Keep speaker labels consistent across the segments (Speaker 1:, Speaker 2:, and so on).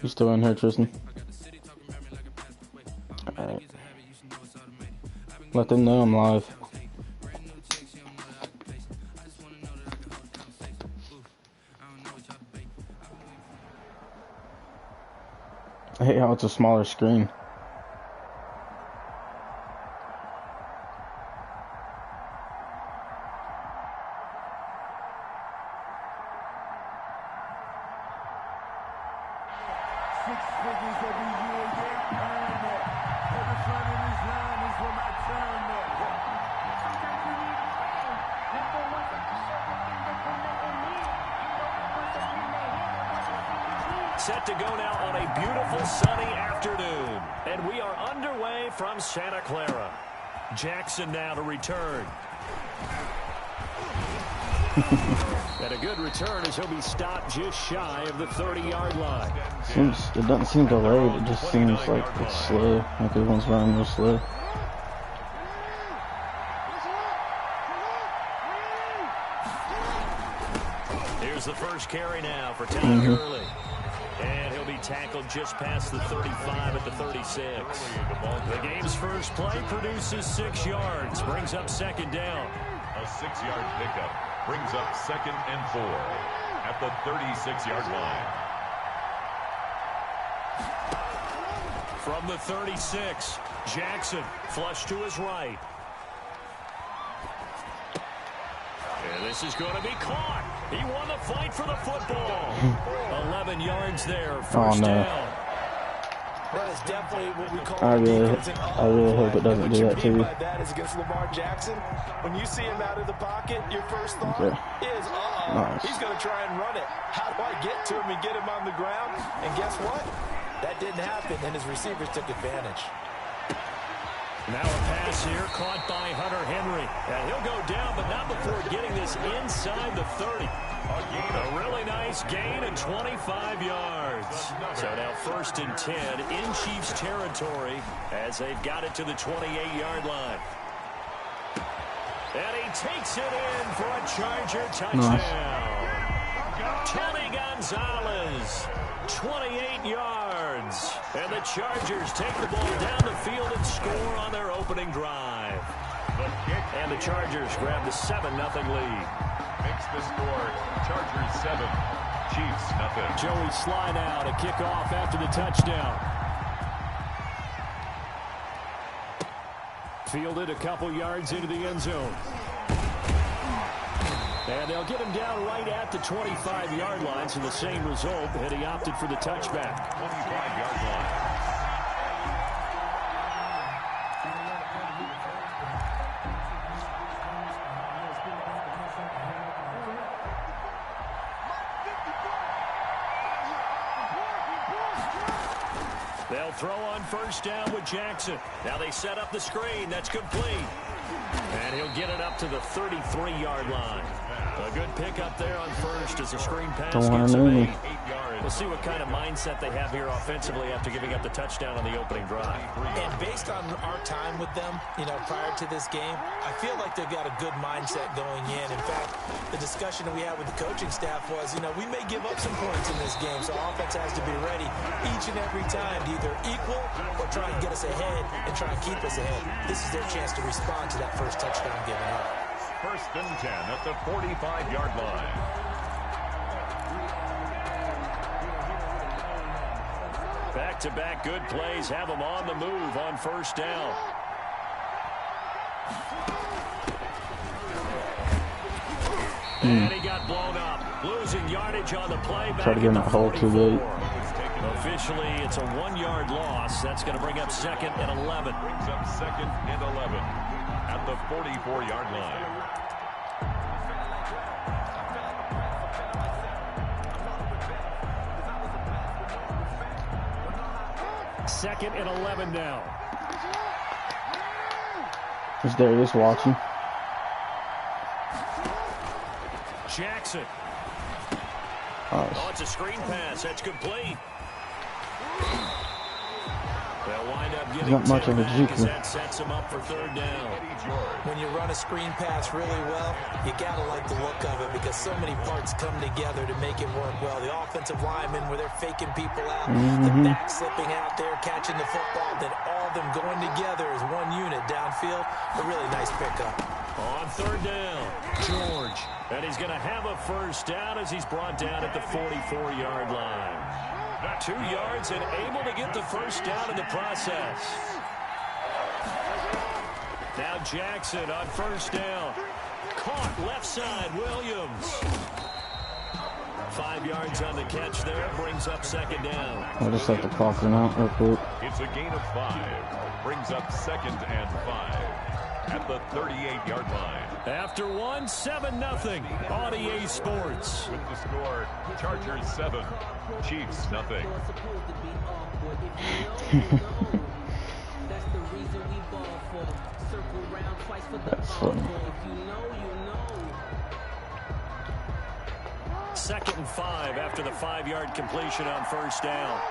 Speaker 1: You still in here, Tristan? Alright. Let them know I'm live. I hate how it's a smaller screen.
Speaker 2: Set to go now on a beautiful sunny afternoon. And we are underway from Santa Clara. Jackson now to return. And a good return as he'll be stopped just shy of the 30-yard line.
Speaker 1: It doesn't seem delayed, it just seems like it's slow. Like everyone's running real slow.
Speaker 2: Here's the first carry now for Todd Gurley. And he'll be tackled just past the 35 at the 36. The game's first play produces 6 yards, brings up second down.
Speaker 3: A 6-yard pickup brings up 2nd and 4 at the 36-yard line.
Speaker 2: From the 36, Jackson flush to his right. And this is going to be caught. He won the fight for the football. 11 yards there, first down.
Speaker 4: That is definitely what we call
Speaker 1: I really hope it doesn't do that to you.
Speaker 4: That is against Lamar Jackson. When you see him out of the pocket, your first thought is,
Speaker 1: nice.
Speaker 4: He's going to try and run it. How do I get to him and get him on the ground? And guess what? That didn't happen, and his receivers took advantage.
Speaker 2: Now a pass here caught by Hunter Henry. And he'll go down, but not before getting this inside the 30. A really nice gain of 25 yards. So now 1st and 10 in Chiefs territory as they've got it to the 28-yard line. And he takes it in for a Charger touchdown. Nice. Tony Gonzalez, 28 yards. And the Chargers take the ball down the field and score on their opening drive. And the Chargers grab the 7-0 lead.
Speaker 3: Makes the score Chargers 7, Chiefs 0.
Speaker 2: Joey Sly now to kick off after the touchdown. Fielded a couple yards into the end zone. And they'll get him down right at the 25-yard line, so the same result, and he opted for the touchback.
Speaker 3: 25-yard line.
Speaker 2: They'll throw on first down with Jackson. Now they set up the screen. That's complete. And he'll get it up to the 33-yard line. A good pickup there on first as the screen pass gets him 8 yards. We'll see what kind of mindset they have here offensively after giving up the touchdown on the opening drive.
Speaker 4: And based on our time with them, prior to this game, I feel like they've got a good mindset going in. In fact, the discussion that we had with the coaching staff was, we may give up some points in this game, so offense has to be ready each and every time to either equal or try and get us ahead and try and keep us ahead. This is their chance to respond to that first touchdown given up.
Speaker 3: 1st and 10 at the 45-yard line.
Speaker 2: Back-to-back good plays have them on the move on first down. And he got blown up. Losing yardage on the play.
Speaker 1: Try to get in that hole too late.
Speaker 2: Officially, it's a 1-yard loss. That's going to bring up 2nd and 11.
Speaker 3: Brings up 2nd and 11 at the 44-yard line.
Speaker 2: Second and 11 now.
Speaker 1: Is Darius watching?
Speaker 2: Jackson.
Speaker 1: Nice.
Speaker 2: Oh, it's a screen pass. That's complete. They'll wind up
Speaker 1: He's
Speaker 2: getting
Speaker 1: not much of a
Speaker 2: 10 back as
Speaker 1: juker.
Speaker 2: that sets him up for third down.
Speaker 4: When you run a screen pass really well, you got to like the look of it because so many parts come together to make it work well. The offensive linemen, where they're faking people out, the back slipping out there, catching the football, then all of them going together as one unit downfield. A really nice pickup.
Speaker 2: On third down, George. And he's going to have a first down as he's brought down at the 44-yard line. 2 yards and able to get the first down in the process. Now Jackson on first down. Caught left side, Williams. 5 yards on the catch there, brings up second down.
Speaker 1: I just have to clock him out real quick.
Speaker 3: It's a gain of 5. Brings up 2nd and 5 at the 38-yard line.
Speaker 2: After 7-0 on EA Sports.
Speaker 3: With the score, Chargers 7, Chiefs 0.
Speaker 1: That's funny.
Speaker 2: 2nd and 5 after the 5-yard completion on first down.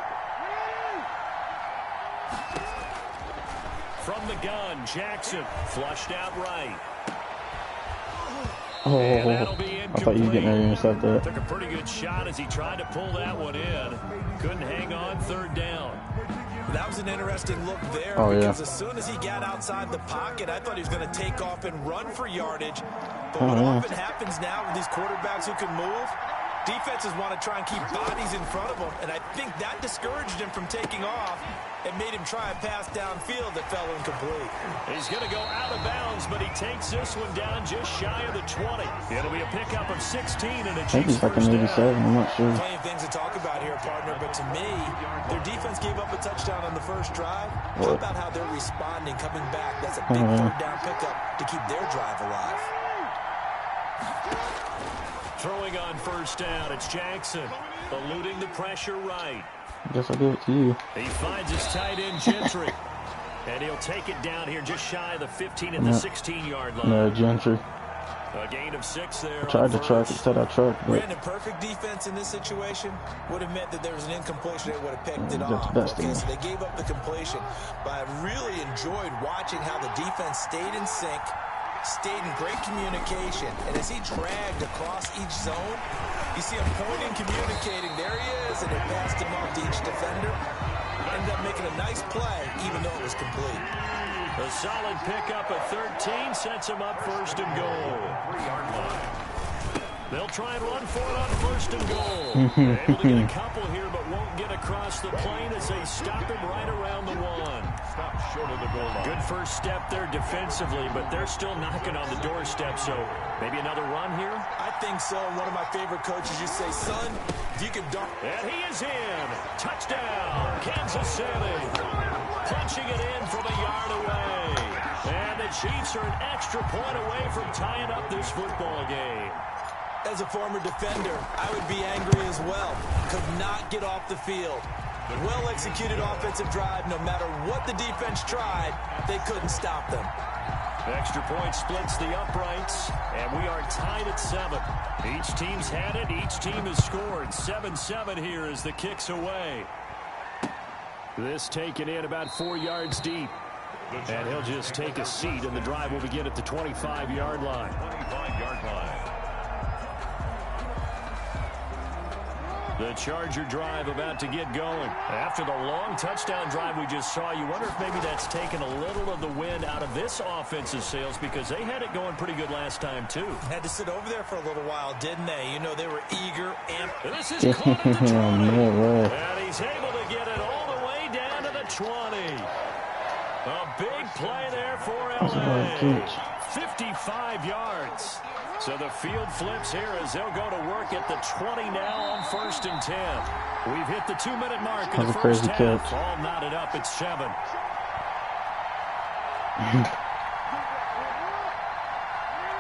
Speaker 2: From the gun, Jackson flushed out right.
Speaker 1: Oh, I thought you were getting ready to intercept that.
Speaker 2: Took a pretty good shot as he tried to pull that one in. Couldn't hang on third down.
Speaker 4: That was an interesting look there because as soon as he got outside the pocket, I thought he was going to take off and run for yardage. But what often happens now with these quarterbacks who can move, defenses want to try and keep bodies in front of them, and I think that discouraged him from taking off and made him try a pass downfield that fell incomplete.
Speaker 2: He's going to go out of bounds, but he takes this one down just shy of the 20. It'll be a pickup of 16 and a Chiefs
Speaker 1: like an 87, I'm not sure.
Speaker 4: Plenty of things to talk about here, partner, but to me, their defense gave up a touchdown on the first drive. How about how they're responding, coming back? That's a big third down pickup to keep their drive alive.
Speaker 2: Throwing on first down, it's Jackson, eluding the pressure right.
Speaker 1: I guess I'll give it to you.
Speaker 2: He finds his tight end, Gentry. And he'll take it down here just shy of the 15 and the 16-yard line.
Speaker 1: No, Gentry.
Speaker 2: A gain of 6 there.
Speaker 1: I tried to track it, said I tracked, but
Speaker 4: Brandon, perfect defense in this situation would have meant that there was an incompletion. They would have picked it off.
Speaker 1: Best
Speaker 4: Okay, so they gave up the completion. But I really enjoyed watching how the defense stayed in sync, stayed in great communication, and as he dragged across each zone, you see him pointing, communicating. There he is, and it passed him off to each defender. Ended up making a nice play, even though it was complete.
Speaker 2: A solid pickup at 13 sets him up first and goal. 3-yard line. They'll try and run for it on first and goal. Able to get a couple here, but won't get across the plane as they stop him right around the 1.
Speaker 3: Stop short of the goal line.
Speaker 2: Good first step there defensively, but they're still knocking on the doorstep, so maybe another run here?
Speaker 4: I think so. One of my favorite coaches used to say, son, if you can dunk.
Speaker 2: And he is in. Touchdown, Kansas City. Punching it in from a yard away. And the Chiefs are an extra point away from tying up this football game.
Speaker 4: As a former defender, I would be angry as well. Could not get off the field. Well-executed offensive drive. No matter what the defense tried, they couldn't stop them.
Speaker 2: Extra point splits the uprights, and we are tied at 7. Each team's had it. Each team has scored. 7-7 here as the kick's away. This taken in about 4 yards deep. And he'll just take a seat, and the drive will begin at the 25-yard line.
Speaker 3: 25-yard line.
Speaker 2: The Charger drive about to get going. After the long touchdown drive we just saw, you wonder if maybe that's taken a little of the wind out of this offensive sails because they had it going pretty good last time, too.
Speaker 4: Had to sit over there for a little while, didn't they? You know, they were eager and...
Speaker 2: This is caught at the 20.
Speaker 1: No,
Speaker 2: and he's able to get it all the way down to the 20. A big play there for LA. 55 yards. So the field flips here as they'll go to work at the 20 now on first and 10. We've hit the 2-minute mark in the first half.
Speaker 1: Catch.
Speaker 2: All knotted up at 7.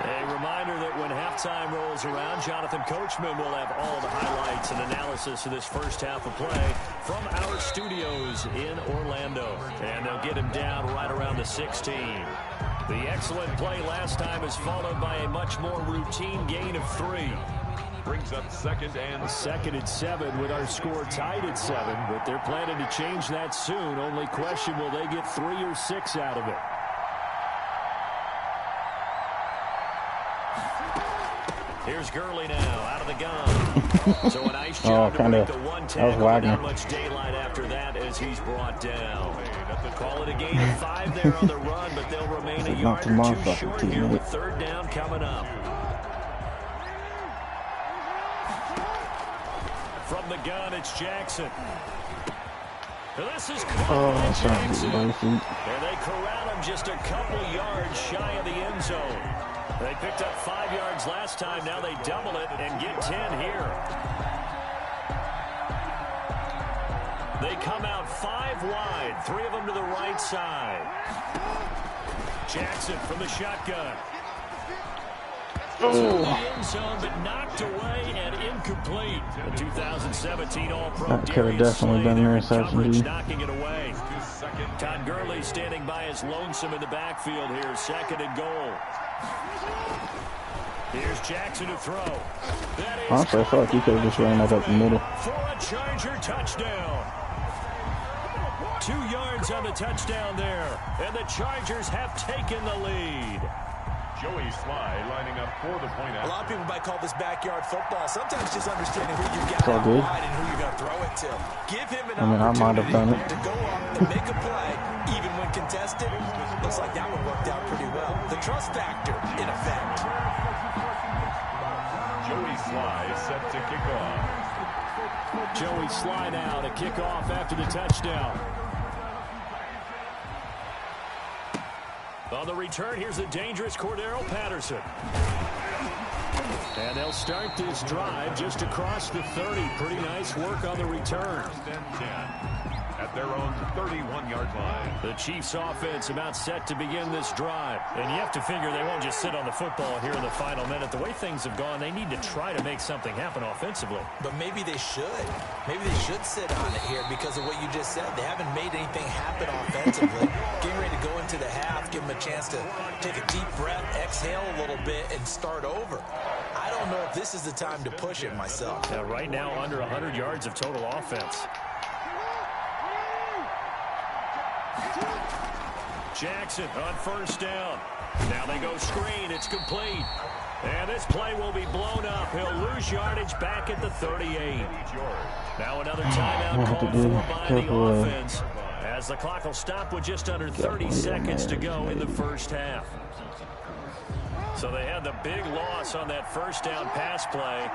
Speaker 2: A reminder that when halftime rolls around, Jonathan Coachman will have all the highlights and analysis of this first half of play from our studios in Orlando. And they'll get him down right around the 16. The excellent play last time is followed by a much more routine gain of 3.
Speaker 3: Brings up second and
Speaker 2: 7 with our score tied at 7, but they're planning to change that soon. Only question, will they get 3 or 6 out of it? Here's Gurley now out of the gun. So a nice job to break the 1 tackle. Not much daylight after that as he's brought down. Call it a gain of 5 there on the run, but they'll remain a yard or 2 short here with 3rd down coming up. From the gun, it's Jackson. This is Jackson. And they corral him just a couple yards shy of the end zone. They picked up 5 yards last time. Now they double it and get 10 here. They come out 5 wide, 3 of them to the right side. Jackson from the shotgun. To the end zone, but knocked away and incomplete. The 2017 All-Pro
Speaker 1: that could have definitely been an interception.
Speaker 2: Knocking it away. Todd Gurley standing by as lonesome in the backfield here. 2nd and goal. Here's Jackson to throw.
Speaker 1: Honestly, I feel like he could have just ran that up the middle.
Speaker 2: For a Charger touchdown. 2 yards on the touchdown there. And the Chargers have taken the lead.
Speaker 3: Joey Sly lining up for the point out.
Speaker 4: A lot of people might call this backyard football. Sometimes just understanding who you got out wide and who you're going to throw it to. Give him an opportunity to go up and make a play, even when contested. Looks like that one worked out pretty well. The trust factor, in effect.
Speaker 3: Joey Sly set to kick off.
Speaker 2: Joey Sly now to kick off after the touchdown. On the return, here's the dangerous Cordero Patterson. And they'll start this drive just across the 30. Pretty nice work on the return.
Speaker 3: 10 at their own 31-yard line.
Speaker 2: The Chiefs offense about set to begin this drive. And you have to figure they won't just sit on the football here in the final minute. The way things have gone, they need to try to make something happen offensively.
Speaker 4: But maybe they should. Maybe they should sit on it here because of what you just said. They haven't made anything happen offensively. Getting ready to go into the half, give them a chance to take a deep breath, exhale a little bit, and start over. I don't know if this is the time to push it myself.
Speaker 2: Now, right now, under 100 yards of total offense. Jackson on 1st down. Now they go screen. It's complete. And this play will be blown up. He'll lose yardage back at the 38. Now another timeout called for by the offense, as the clock will stop with just under 30 seconds to go in the first half. So they had the big loss on that 1st down pass play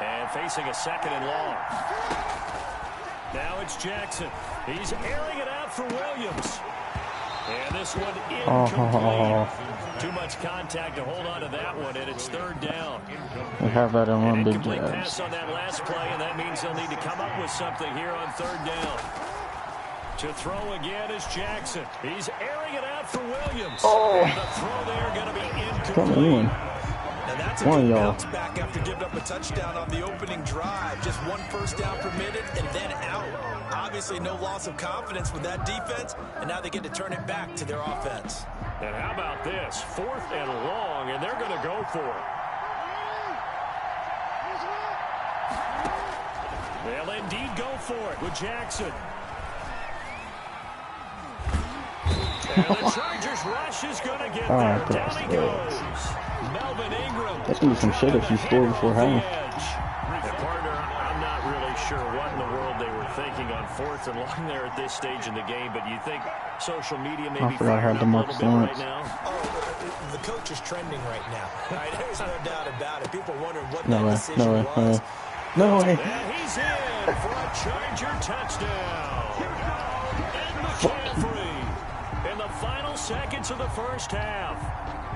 Speaker 2: and facing a 2nd and long. Now it's Jackson. He's airing it out for Williams. And this one incomplete. Too much contact to hold on to that one, and it's 3rd down.
Speaker 1: They have that in one big
Speaker 2: incomplete pass on that last play, and that means they'll need to come up with something here on 3rd down. To throw again is Jackson. He's airing it out for Williams. And the throw there going to be incomplete. Now that's a good bounce back after giving up a touchdown on the opening drive. Just 1 first down permitted and then out. Obviously no loss of confidence with that defense, and now they get to turn it back to their offense. And how about this? 4th and long, and they're going to go for it. They'll indeed go for it with Jackson. And the Chargers rush is going to get there. Down he goes. Melvin Ingram.
Speaker 1: That's going to be some shit if you score before half.
Speaker 2: And partner, I'm not really sure what in the world they were thinking on 4th and long there at this stage in the game, but you think social media may be fired up a little bit right now? Oh, the coach is trending right now. Right? There's no doubt about it. People are wondering what that decision was.
Speaker 1: No way.
Speaker 2: And he's in for a Charger touchdown. And McCaffrey in the final seconds of the first half.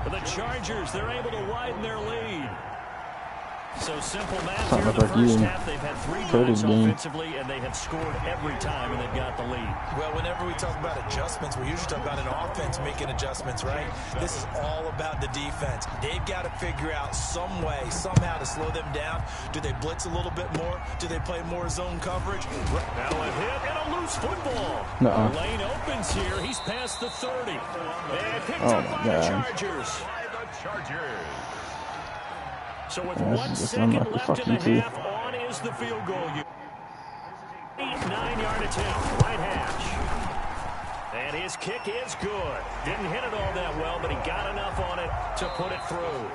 Speaker 2: For the Chargers, they're able to widen their lead. So simple math here in the first half. They've had 3 drives offensively, and they have scored every time, and they've got the lead. Well, whenever we talk about adjustments, we usually talk about an offense making adjustments, right? This is all about the defense. They've got to figure out some way, somehow to slow them down. Do they blitz a little bit more? Do they play more zone coverage? Now a hit and a loose football. The lane opens here. He's past the 30. And picked up by the Chargers. So with
Speaker 1: Yeah,
Speaker 2: 1
Speaker 1: this is
Speaker 2: second
Speaker 1: unlucky.
Speaker 2: left
Speaker 1: Fuck
Speaker 2: in
Speaker 1: you
Speaker 2: the
Speaker 1: too.
Speaker 2: half, on is the field goal. 9-yard attempt, right hash. And his kick is good. Didn't hit it all that well, but he got enough on it to put it through.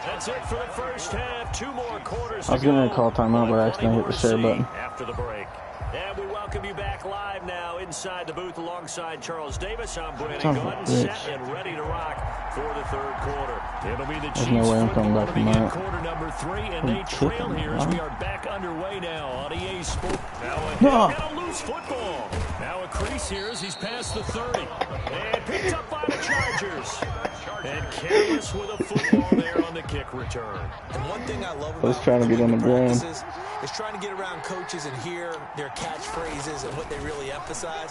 Speaker 2: That's it for the first half. 2 more quarters to go.
Speaker 1: I was going to call timeout, but I accidentally hit the share button.
Speaker 2: After the break. And we welcome you back live now inside the booth alongside Charles Davis. I'm Brandon Gordon, set and ready to rock for the third quarter. It'll be the Chiefs
Speaker 1: no way I'm coming back from that.
Speaker 2: quarter number 3, and they trail here as we are back underway now on EA Sports. Now got a loose football. Now a crease here as he's past the 30. And picked up by the Chargers. And careless with a football there on the kick return.
Speaker 4: And one thing I love
Speaker 1: I was
Speaker 4: about
Speaker 1: trying to get on the ground.
Speaker 4: is trying to get around coaches and hear their catchphrases and what they really emphasize.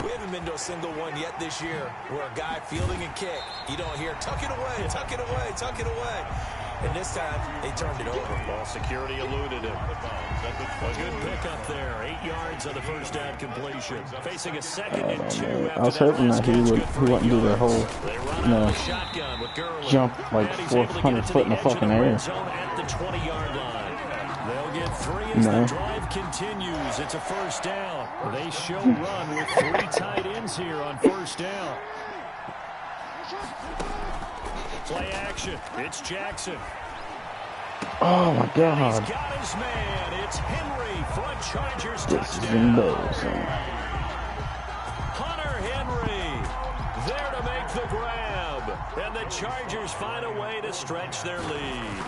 Speaker 4: We haven't been to a single one yet this year where a guy fielding a kick, you don't hear, tuck it away, tuck it away, tuck it away. And this time, they turned it over.
Speaker 2: Ball security eluded him. A good pickup there. 8 yards on the first down completion. Facing a 2nd and 2 after
Speaker 1: I was hoping that he wouldn't do the whole, jump like 400 foot in the fucking air.
Speaker 2: At the 20-yard line. They'll get 3 as the drive continues. It's a first down. They show run with 3 tight ends here on first down. Play action. It's Jackson.
Speaker 1: Oh my God.
Speaker 2: He's got his man. It's Henry. Front Chargers
Speaker 1: This is
Speaker 2: touchdown.
Speaker 1: embarrassing.
Speaker 2: Hunter Henry there to make the grab. And the Chargers find a way to stretch their lead.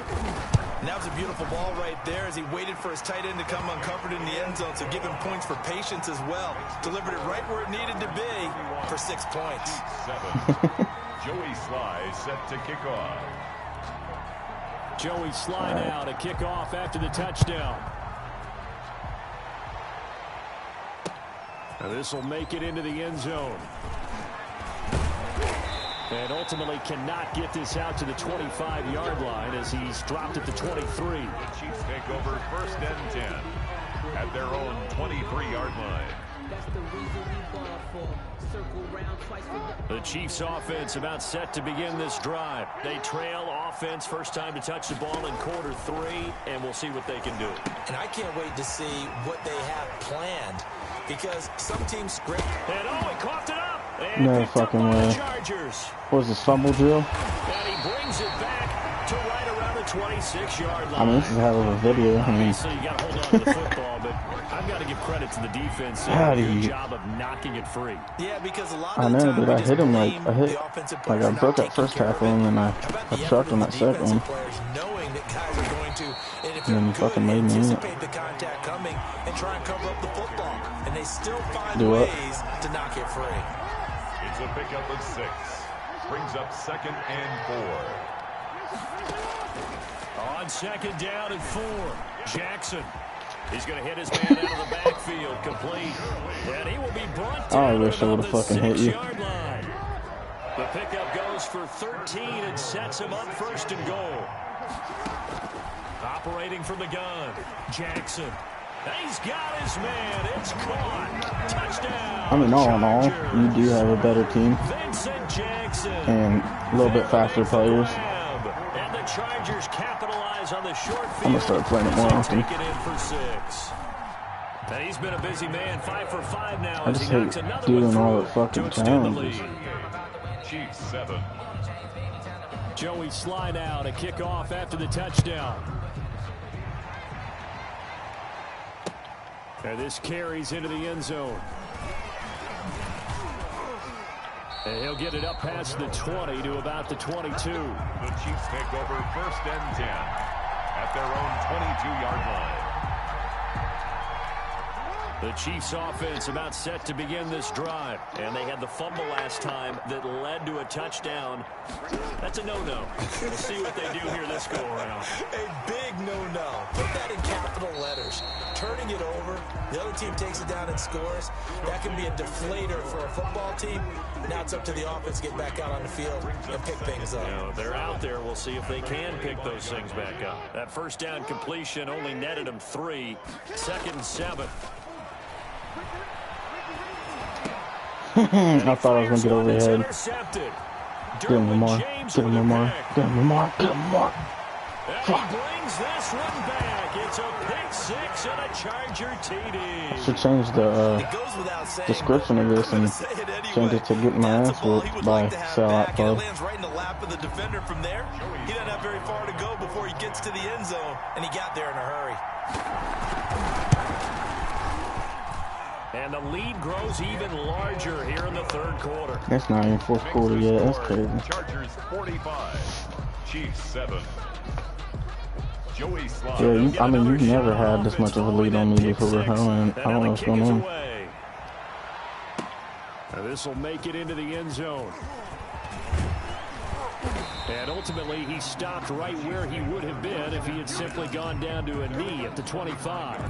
Speaker 4: And that was a beautiful ball right there as he waited for his tight end to come uncovered in the end zone, so give him points for patience as well. Delivered it right where it needed to be for 6 points.
Speaker 3: 7. Joey Sly set to kick off.
Speaker 2: Joey Sly now to kick off after the touchdown. Now this will make it into the end zone. And ultimately cannot get this out to the 25-yard line as he's dropped at the 23.
Speaker 3: The Chiefs take over 1st and 10 at their own 23-yard line.
Speaker 5: That's the reason we ball for. Circle round twice for
Speaker 2: the Chiefs offense about set to begin this drive. They trail offense, first time to touch the ball in quarter 3, and we'll see what they can do.
Speaker 4: And I can't wait to see what they have planned because some teams script.
Speaker 2: And he coughed it up. And
Speaker 1: No fucking way. What was this, fumble drill?
Speaker 2: And he brings it back to right around the 26-yard line.
Speaker 1: I mean, this is a hell of a video. I mean,
Speaker 2: so you got to hold on to the football, but I've got to give credit to the defense.
Speaker 1: How do
Speaker 2: Good
Speaker 1: you?
Speaker 2: job of knocking it free.
Speaker 4: Yeah, because a lot
Speaker 1: I
Speaker 4: of the
Speaker 1: know,
Speaker 4: time
Speaker 1: but I hit him like I broke that first tackle and then I chucked on that second one.
Speaker 4: Knowing that guys are going to, and if
Speaker 1: And then he fucking made me eat it.
Speaker 4: anticipate the contact coming and try and cover up the football, and they still find
Speaker 1: Do what?
Speaker 4: ways to knock it free.
Speaker 3: It's a pickup of 6. Brings up 2nd and 4.
Speaker 2: On 2nd down and 4, Jackson. He's going to hit his man out of the backfield, complete. And he will be brought down
Speaker 1: I wish I
Speaker 2: at
Speaker 1: would have
Speaker 2: the
Speaker 1: fucking hit you.
Speaker 2: 6-yard line. The pickup goes for 13 and sets him up 1st and goal. Operating from the gun, Jackson. He's got his man. It's caught. Touchdown.
Speaker 1: I mean, all in all, you do have a better team
Speaker 2: Vincent Jackson.
Speaker 1: and a little bit faster players.
Speaker 2: And the Chargers capitalize on the short field.
Speaker 1: I'm gonna start playing it more often.
Speaker 2: Take it in for 6. And he's been a busy man, 5 for 5 now.
Speaker 1: I
Speaker 2: as
Speaker 1: just
Speaker 2: he knocks
Speaker 1: hate
Speaker 2: another
Speaker 1: doing
Speaker 2: one
Speaker 1: all
Speaker 2: through
Speaker 1: the fucking
Speaker 2: to extend the
Speaker 1: challenges.
Speaker 2: lead.
Speaker 3: Chiefs 7.
Speaker 2: Joey Sly now to kick off after the touchdown. And this carries into the end zone. And he'll get it up past the 20 to about the 22.
Speaker 3: The Chiefs take over 1st and 10 at their own 22-yard line.
Speaker 2: The Chiefs offense about set to begin this drive. And they had the fumble last time that led to a touchdown. That's a no-no. We'll see what they do here this go-around.
Speaker 4: A big no-no. Put that in capital letters. Turning it over, the other team takes it down and scores. That can be a deflator for a football team. Now it's up to the offense to get back out on the field and pick things up.
Speaker 2: You know, they're out there. We'll see if they can pick those things back up. That first down completion only netted them 3. 2nd and 7.
Speaker 1: I thought I was going to get over his head. Get him, Lamar. Get him, Lamar. Get him, Lamar. Get him, Lamar.
Speaker 2: And he brings this one back. It's a pick six and a Charger TD.
Speaker 1: Should change the description of this and change it to Get My Ass Whooped by Sellout Club.
Speaker 4: Lands right in the lap of the defender from there. He doesn't have very far to go before he gets to the end zone, and he got there in a hurry.
Speaker 2: And the lead grows even larger here in the third quarter.
Speaker 1: That's not even fourth quarter yet. That's crazy.
Speaker 3: Chargers 45, Chiefs 7. Joey Slaughter.
Speaker 1: Yeah, I mean, you've never had this much of a lead on me before. I don't know what's going on.
Speaker 2: This will make it into the end zone. And ultimately, he stopped right where he would have been if he had simply gone down to a knee at the 25.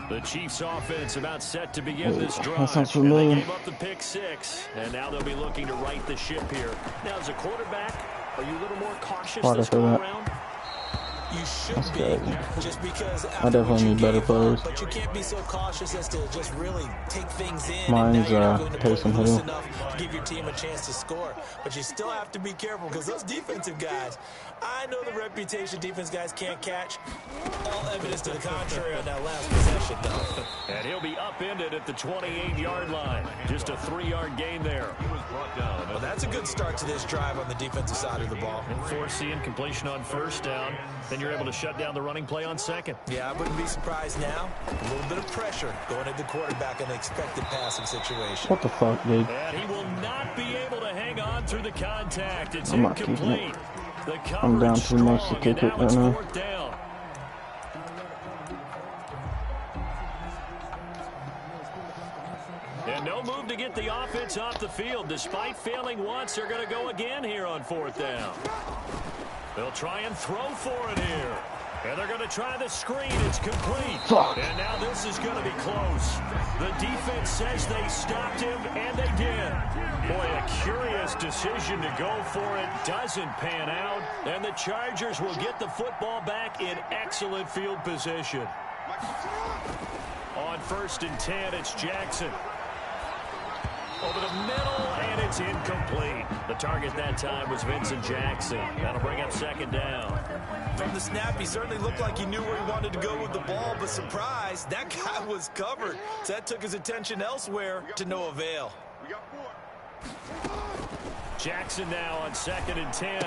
Speaker 2: The Chiefs offense about set to begin this drive.
Speaker 1: That sounds familiar.
Speaker 2: And they gave up the pick six, and now they'll be looking to right the ship here. Now, as a quarterback, are you a little more cautious this go around?
Speaker 4: You should be, just because
Speaker 1: I definitely need better players.
Speaker 4: But you can't be so cautious as to just really take things in.
Speaker 1: Mine's
Speaker 4: Taysom Hill. Enough to give your team a chance to score. But you still have to be careful because those defensive guys, I know the reputation defense guys can't catch. All evidence to the contrary on that last possession, though.
Speaker 2: And he'll be upended at the 28-yard line. Just a 3-yard gain there.
Speaker 3: He was brought down.
Speaker 4: Well, that's a good start to this drive on the defensive side of the ball.
Speaker 2: And forcing completion on first down. Then you're able to shut down the running play on second.
Speaker 4: Yeah, I wouldn't be surprised now. A little bit of pressure going at the quarterback in an expected passing situation.
Speaker 1: What the fuck, dude?
Speaker 2: And he will not be able to hang on through the contact. It's incomplete.
Speaker 1: I'm down too much to kick it right now.
Speaker 2: Down. And no move to get the offense off the field. Despite failing once, they're going to go again here on fourth down. They'll try and throw for it here. And they're going to try the screen. It's complete.
Speaker 1: Fuck.
Speaker 2: And now this is going to be close. The defense says they stopped him, and they did. Boy, a curious decision to go for it. Doesn't pan out. And the Chargers will get the football back in excellent field position. On 1st and 10, it's Jackson. Over the middle, and it's incomplete. The target that time was Vincent Jackson. That'll bring up second down.
Speaker 4: From the snap, he certainly looked like he knew where he wanted to go with the ball, but surprise, that guy was covered. So that took his attention elsewhere to no avail.
Speaker 2: Jackson now on 2nd and 10.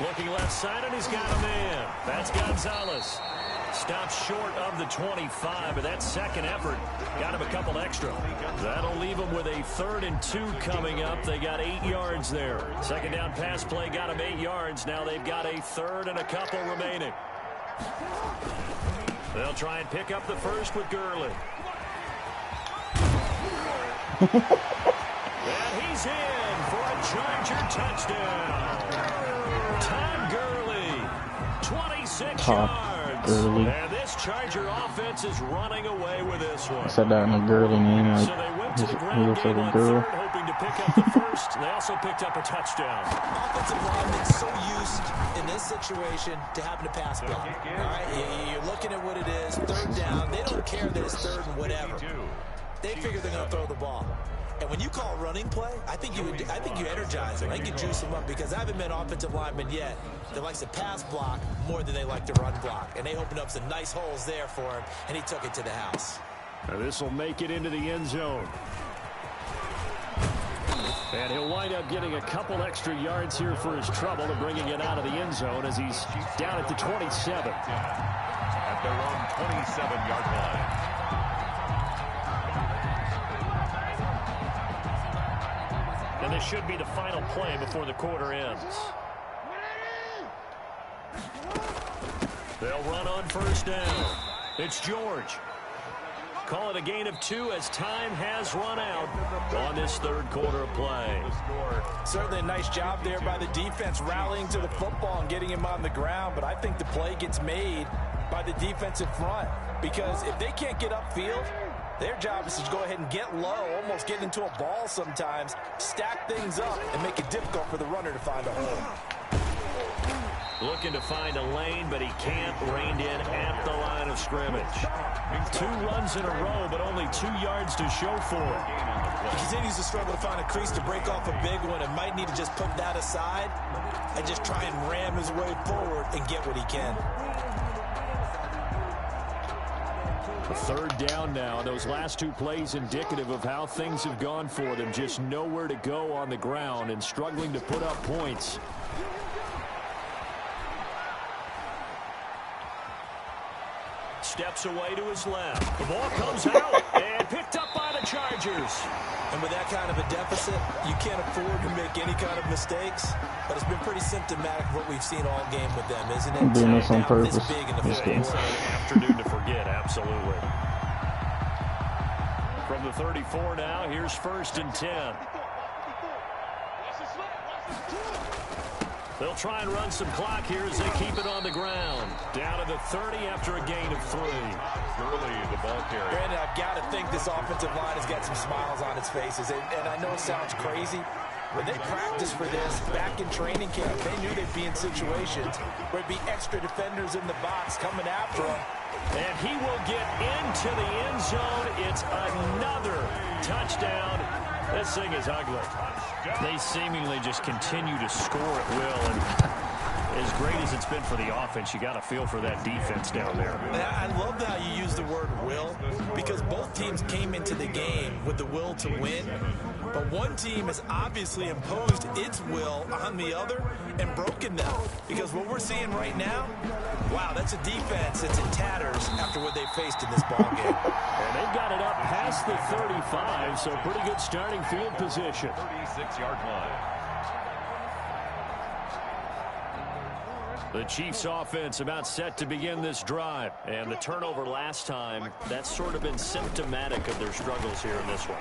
Speaker 2: Looking left side, and he's got a man. That's Gonzalez. Stops short of the 25, but that second effort got him a couple extra. That'll leave him with a 3rd and 2 coming up. They got 8 yards there. Second down pass play got him 8 yards. Now they've got a 3rd and a couple remaining. They'll try and pick up the first with Gurley. And he's in for a Charger touchdown. Todd Gurley, 26 yards.
Speaker 1: Gurley.
Speaker 2: And this Charger offense is running away with this one.
Speaker 1: I said that in a girly name. Like,
Speaker 2: so they went to the
Speaker 1: he
Speaker 2: ground
Speaker 1: looks like
Speaker 2: game
Speaker 1: a
Speaker 2: on
Speaker 1: girl.
Speaker 2: 3rd, hoping to pick up the first. They also picked up a touchdown.
Speaker 4: Offensive linemen so used in this situation to having to pass block. All right, you're looking at what it is, 3rd down. They don't care that it's 3rd and whatever. They figure they're going to throw the ball. And when you call running play, I think you energize them. I think you juice them up because I haven't met offensive linemen yet that likes to pass block more than they like to run block. And they opened up some nice holes there for him, and he took it to the house.
Speaker 2: Now this will make it into the end zone. And he'll wind up getting a couple extra yards here for his trouble and bringing it out of the end zone as he's down at the 27.
Speaker 3: At their own 27-yard line.
Speaker 2: And this should be the final play before the quarter ends. They'll run on 1st down. It's George. Call it a gain of 2 as time has run out on this 3rd quarter of play.
Speaker 4: Certainly a nice job there by the defense rallying to the football and getting him on the ground, but I think the play gets made by the defensive front because if they can't get upfield, their job is to go ahead and get low, almost get into a ball sometimes, stack things up, and make it difficult for the runner to find a hole.
Speaker 2: Looking to find a lane, but he can't. Reined in at the line of scrimmage. 2 runs in a row, but only 2 yards to show for it.
Speaker 4: He continues to struggle to find a crease to break off a big one and might need to just put that aside and just try and ram his way forward and get what he can.
Speaker 2: A 3rd down now. Those last 2 plays indicative of how things have gone for them. Just nowhere to go on the ground and struggling to put up points. Steps away to his left. The ball comes out and picked up by the Chargers.
Speaker 4: And with that kind of a deficit, you can't afford to make any kind of mistakes. But it's been pretty symptomatic of what we've seen all game with them, isn't it?
Speaker 1: Doing this on purpose.
Speaker 4: This big in the
Speaker 2: It's an afternoon to forget, absolutely. From the 34 now, here's 1st and 10. They'll try and run some clock here as they keep it on the ground. Down to the 30 after a gain of 3.
Speaker 3: Gurley, the ball carrier.
Speaker 4: Brandon, I've got to think this offensive line has got some smiles on its faces. And I know it sounds crazy. When they practiced for this back in training camp, they knew they'd be in situations where it'd be extra defenders in the box coming after them.
Speaker 2: And he will get into the end zone. It's another touchdown. This thing is ugly. They seemingly just continue to score at will. And as great as it's been for the offense, you got to feel for that defense down there.
Speaker 4: I love how you use the word will, because both teams came into the game with the will to win. But one team has obviously imposed its will on the other and broken them. Because what we're seeing right now, wow, that's a defense that's in tatters after what they faced in this ball game.
Speaker 2: And they've got it up past the 35, so pretty good starting field position.
Speaker 3: 36-yard line.
Speaker 2: The Chiefs offense about set to begin this drive. And the turnover last time, that's sort of been symptomatic of their struggles here in this one.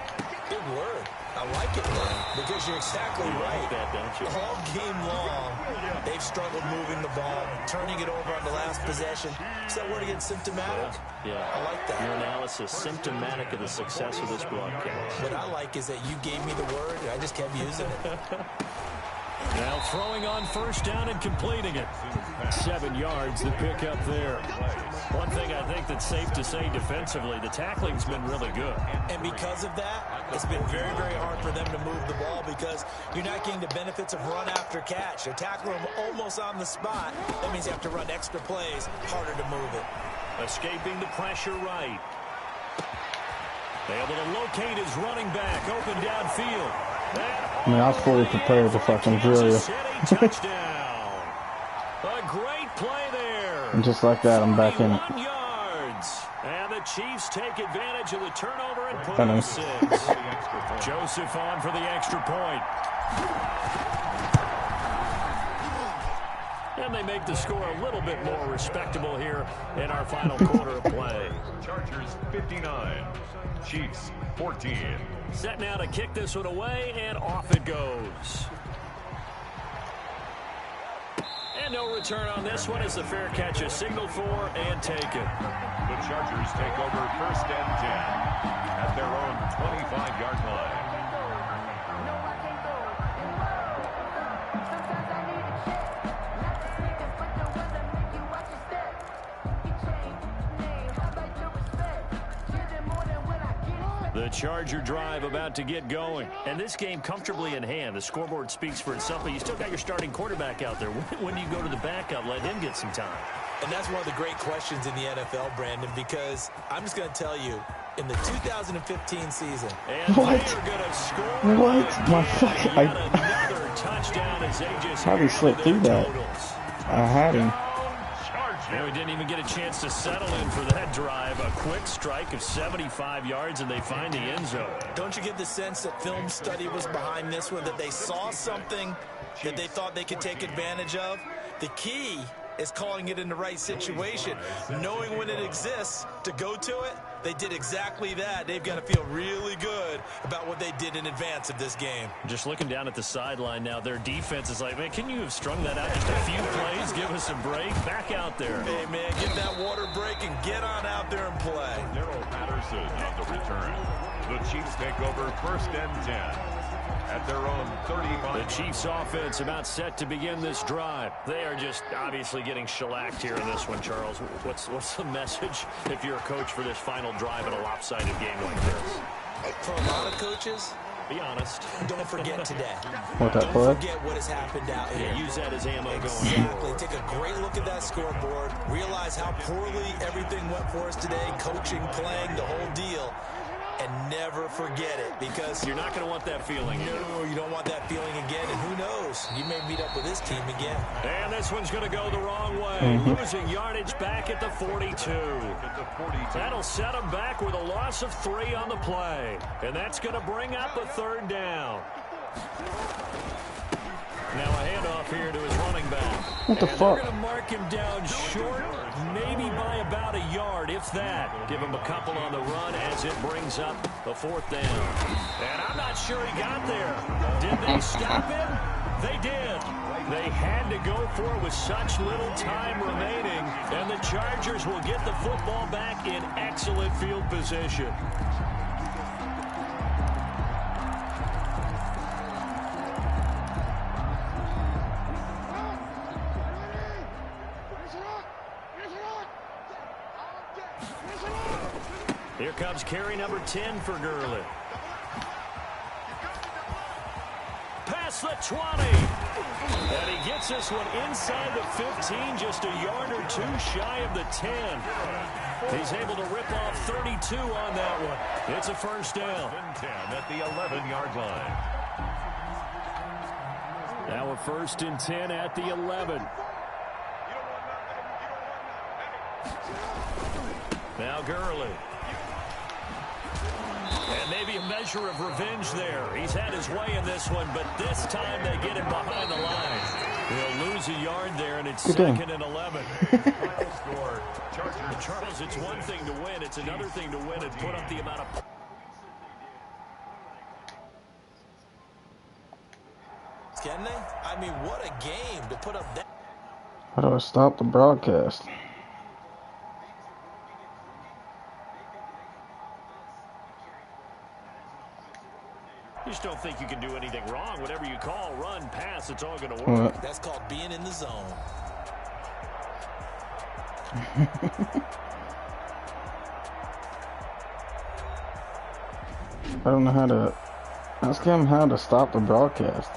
Speaker 4: Good word. I like it, man, because you're exactly right.
Speaker 2: Like that, don't you?
Speaker 4: All game long, they've struggled moving the ball, turning it over on the last possession. Is that word again, symptomatic?
Speaker 2: Yeah.
Speaker 4: I like that.
Speaker 2: Your analysis, symptomatic of the success of this broadcast.
Speaker 4: What I like is that you gave me the word, and I just kept using it.
Speaker 2: Now throwing on 1st down and completing it. 7 yards to pick up there. One thing I think that's safe to say defensively, the tackling's been really good.
Speaker 4: And because of that, it's been very, very hard for them to move the ball because you're not getting the benefits of run after catch. They're tackling them almost on the spot. That means you have to run extra plays, harder to move it.
Speaker 2: Escaping the pressure right. Able to locate his running back, open downfield.
Speaker 1: I mean, I was fully prepared to fucking drill you.
Speaker 2: Touchdown. A great play there.
Speaker 1: And just like that, I'm back in.
Speaker 2: 41 yards. And the Chiefs take advantage of the turnover and put up 6. Joseph on for the extra point. And they make the score a little bit more respectable here in our final quarter of play.
Speaker 3: Chargers 59, Chiefs 14.
Speaker 2: Set now to kick this one away, and off it goes. And no return on this one as the fair catch is signaled for and taken.
Speaker 3: The Chargers take over 1st and 10 at their own 25-yard line.
Speaker 2: The Charger drive about to get going. And this game comfortably in hand. The scoreboard speaks for itself, but you still got your starting quarterback out there. When do you go to the backup, let him get some time?
Speaker 4: And that's one of the great questions in the NFL, Brandon, because I'm just going to tell you, in the 2015 season.
Speaker 2: And
Speaker 1: What?
Speaker 2: they're going to score.
Speaker 1: What? My fucking...
Speaker 2: Another touchdown as they just
Speaker 1: How did he slip through that?
Speaker 2: totals.
Speaker 1: I had him.
Speaker 2: And we didn't even get a chance to settle in for that drive. A quick strike of 75 yards, and they find the end zone.
Speaker 4: Don't you get the sense that film study was behind this one, that they saw something that they thought they could take advantage of? The key is calling it in the right situation, knowing when it exists to go to it. They did exactly that. They've got to feel really good about what they did in advance of this game.
Speaker 2: Just looking down at the sideline now, their defense is like, man, can you have strung that out just a few plays? Give us a break. Back out there.
Speaker 4: Hey, man, get that water break and get on out there and play.
Speaker 3: Darrell Patterson on the return. The Chiefs take over 1st and 10 at their own 35.
Speaker 2: The Chiefs offense about set to begin this drive. They are just obviously getting shellacked here in this one, Charles. What's the message if you're a coach for this final drive in a lopsided game like this?
Speaker 4: For a lot of coaches,
Speaker 2: be honest.
Speaker 4: Don't forget today.
Speaker 1: What that
Speaker 4: Don't
Speaker 1: play?
Speaker 4: forget what has happened out here.
Speaker 2: Use that as ammo going
Speaker 4: Exactly.
Speaker 2: forward.
Speaker 4: Take a great look at that scoreboard. Realize how poorly everything went for us today. Coaching, playing, the whole deal. And never forget it, because
Speaker 2: you're not going to want that feeling.
Speaker 4: No, you don't want that feeling again. And who knows? You may meet up with this team again.
Speaker 2: And this one's going to go the wrong way. Losing yardage back at the 42. That'll set them back with a loss of 3 on the play. And that's going to bring up a 3rd down. Now a handoff here to his running back.
Speaker 1: What the fuck?
Speaker 2: They're going to mark him down short, maybe by about a yard, if that. Give him a couple on the run as it brings up the 4th down. And I'm not sure he got there. Did they stop him? They did. They had to go for it with such little time remaining. And the Chargers will get the football back in excellent field position. Here comes carry number 10 for Gurley. Past the 20. And he gets this one inside the 15, just a yard or 2 shy of the 10. He's able to rip off 32 on that one. It's a 1st down.
Speaker 3: 10 at the 11-yard line.
Speaker 2: Now a 1st and 10 at the 11. Now Gurley. And maybe a measure of revenge there. He's had his way in this one, but this time they get him behind the line. They'll lose a yard there, and it's 2nd and 11. Charles, it's one thing to win. It's another thing to win and put up the amount of...
Speaker 4: Can they? I mean, what a game to put up that.
Speaker 1: How do I stop the broadcast?
Speaker 2: You just don't think you can do anything wrong. Whatever you call, run, pass, it's all going to work.
Speaker 1: What?
Speaker 4: That's called being in the zone.
Speaker 1: I don't know how to... Ask him how to stop the broadcast.